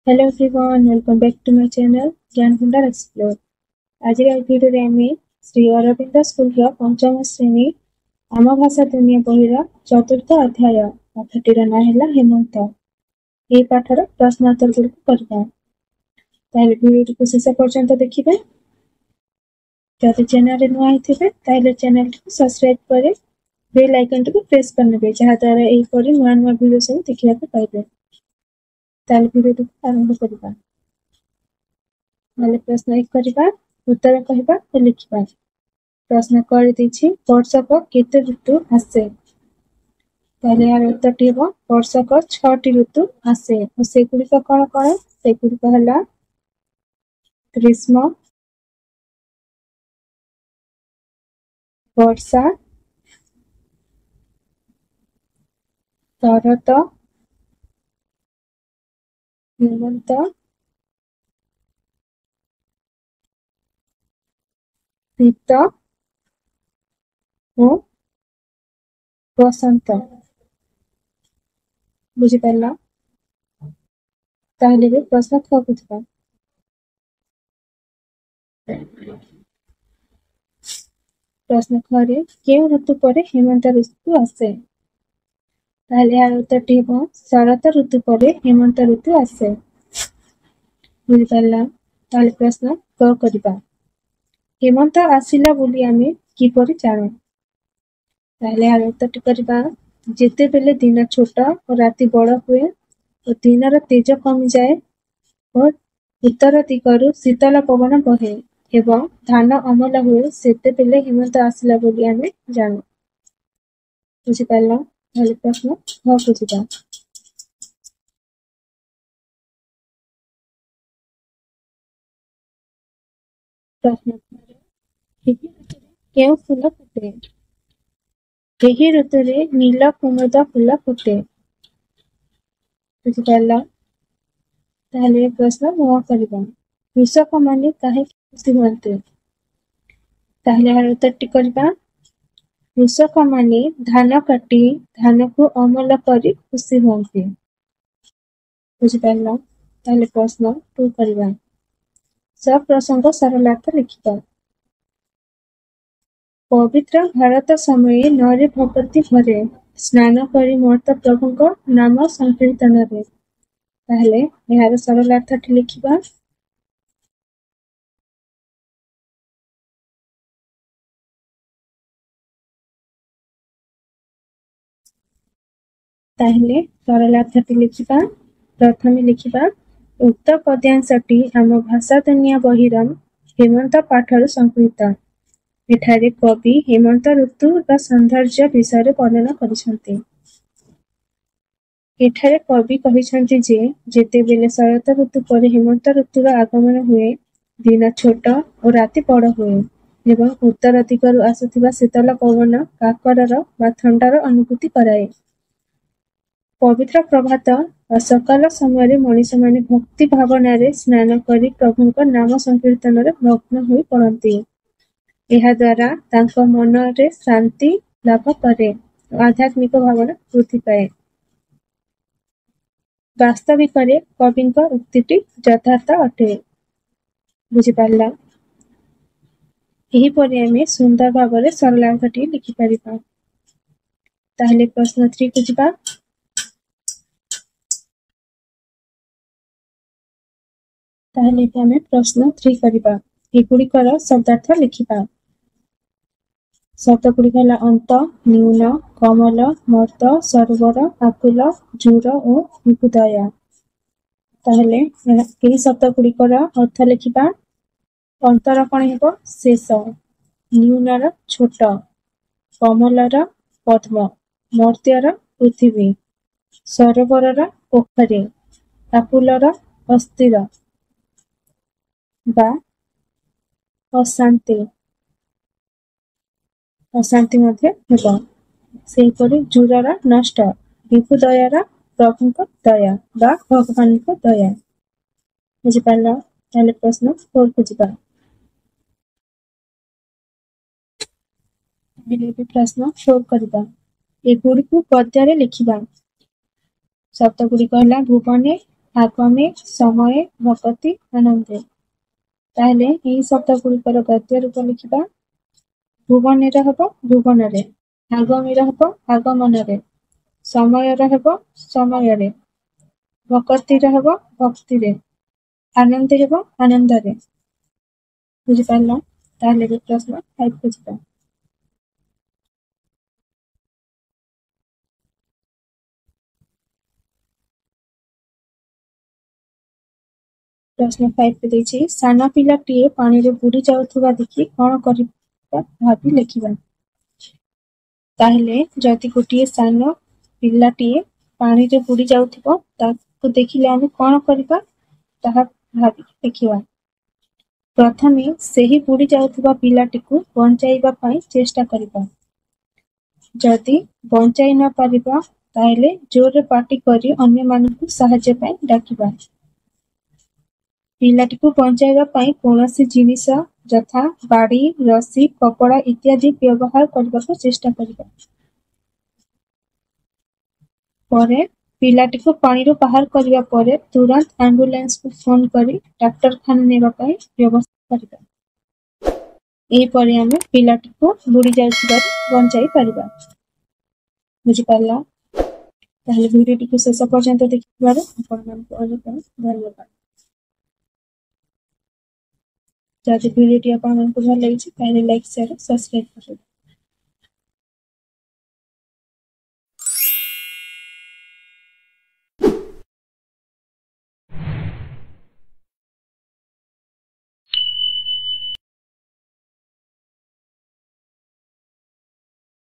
Hello everyone, welcome back to my channel ज्ञान भंडार explore. आज भिडियो रे आमे श्री अरविंद स्कूल रो पंचम श्रेणी आम भाषा दुनिया बहिर चतुर्थ अध्याय पाठटीर ना हैला हेमंत। ए पाठर प्रश्नोत्तर गुड़िक करबा। ताले भिडियो को शेष पर्यंत देखिबे। जदि चैनल रे नुआ आइथिबे ताले चैनल को सब्सक्राइब करे बेल आइकन को प्रेस करनेबे जहा द्वारा एही परि नुआ नुआ वीडियो सब देखिबा को पाइबे। ताले भिडियो को आरंभ करबा। माले प्रश्न 1 करबा उत्तर कहबा और लिखबा। प्रश्न कर दिछि वर्षक केते ऋतु आसे। ताले यार उत्तरटी हो वर्षक 6टी ऋतु आसे और सेगुडी का कोन कोन सेगुडी कहला ग्रीष्म वर्षा शरत हेमंत शीत और बसंत। बुझी पाला ताहले भी प्रश्न ख बुझबा। प्रश्न ख रे केउ ऋतु परे हेमंत ऋतु आसे। ताहले यार उत्तरटी हो शरत ऋतु परे हेमंत ऋतु आसे। बुझी पाला ताहले प्रश्न क करबा। हेमंत आसिला बोली आमे किपरि जानु। ताहले यार उत्तरटी करबा जेते बेले दिन छोट और राति बड़ हुए और दिनर तेज कमी जाए और उत्तर दिगरु शीतल पवन बहे एवं धान अमल हुए सेते बेले हेमंत आसिला बोली आमे जानु। बुझी पाला ताहले प्रश्न ह बुझिबा। प्रश्न केउ फूल फुटे। एही ऋतुरे नील कुमुद फूल फुटे। बुझिपाला ताहले प्रश्न न करबा। कृषक माने काहे खुशी हुअन्ते। ताहले यार उत्तरटी करबा कृषक माने धान काटी धान को अमल करी खुशी हुअन्ते। बुझिपाला ताहले प्रश्न 2 करबा। सब प्रसंग सरलार्थ लिखिबा। पवित्र भारत समय नरे भगवती घरे स्नान करी मर्त प्रभुଙ୍କ नाम संकीर्तन रे। ताहले यार सरलार्थटी लिखिबा। ताहले सरलार्थटी लिखिबा। प्रथमे लिखिबा उक्त पद्यांशटी आम भाषा दुनिया बहिरम हेमंत पाठर संकृत। एठारे कवि हेमंत ऋतु व सौंदर्य विषय वर्णना करिसंते। एठारे कवि कहिसंते जे जेतेबेले शरत ऋतु पर हेमंत ऋतुर आगमन हुए दिन छोट और राति बड़ हुए एवं उत्तर दिगरु आसुथिबा शीतल पवन काकरर वा ठंडार अनुभूति कराए। पवित्र प्रभात व सकाल समय मनीष माने भक्ति भावना रे स्नान करी प्रभुଙ୍କ नाम संकीर्तन रे मग्न होई पड़ती। एहा द्वारा तांको मन रे शांति लाभ करे आध्यात्मिक भावना वृद्धि पाए। वास्तविक रे कविଙ୍କ उक्तिटी यथार्थ अटे। बुझी पाला एही परि आमे सुंदर भाବରେ सरलार्थटी लिखि परिबा। ताहले प्रश्न 3 को जिबा। ताहले आमे प्रश्न 3 करिबा। एगुड़िकर शब्दार्थ लिखिबा। शब्द गुड़िक है अंत न्यून कमल मर्त सरोवर आकुल जूर और विपुदया। ताहले एही शब्द गुड़िकर अर्थ लिखिबा। अंतर कौन हेबो शेष न्यूनर छोट कमलर पद्म मर्त्यर पृथ्वी सरोवरर पोखरी आकुलर अस्थिर बा अशांति अशांति मध्य हेबो। सेहीपरि जूरर नष्ट विपुदयर प्रभुଙ୍କ दया बा भगवानଙ୍କ दया। बुझी पाला ताले प्रश्न 4 को जिबा। ताले प्रश्न 4 करबा। एगुड़ी को पद्य रे लिखिबा। शब्द गुड़ी कहला भुवने आगामी समय भगति आनंदे ताहले एही शब्द गुड़िकर गद्य रूप लिखिबा भुवन हब भुवन आगमी हब आगमन समय हब समय भगति हब भक्ति आनंद हब आनंद बुझिपार ताहले प्रश्न 5 को जिबा प्रश्न 5 पे देछि साना पिलाटीए पानी रे बुड़ी जाउथुबा देखि कोन करिबा भाबी लिखिबा ताहले जदि गोटिए सानो पिलाटीए पानी रे बुड़ी जाउथुबो ताकु देखिले आमे कोन करिबा ताहा भाबी लिखिबा प्रथमे सेही बुड़ी जाउथुबा पिलाटीकु बंचाइबा पई चेष्टा करिबा जदि बंचाई न पारिबा ताहले जोरे पार्टी करी अन्य मानकु सहायता पई डाकिबा पिलाटीकु बंचाइबा पई कोनोसी जिनिस यथा बाड़ी रस्सी कपड़ा इत्यादि व्यवहार करबाको चेष्टा करिबा परे पिलाटीकु पानीरु बाहर करिबा परे तुरंत एम्बुलेंस को फोन करी डाक्टरखाना नेबा पई व्यवस्था करिबा एही परे आमे पिलाटीकु बुड़ी जाउथिबार बंचाई परिबा बुझि पारला ताहले भिडियोटिकु शेष पर्यंत देखिबार आपण मानकु अनेक धन्यवाद जदि भिडियोटी आपन मानकु भल लागिछि ताहले लाइक शेयर सब्सक्राइब करबे।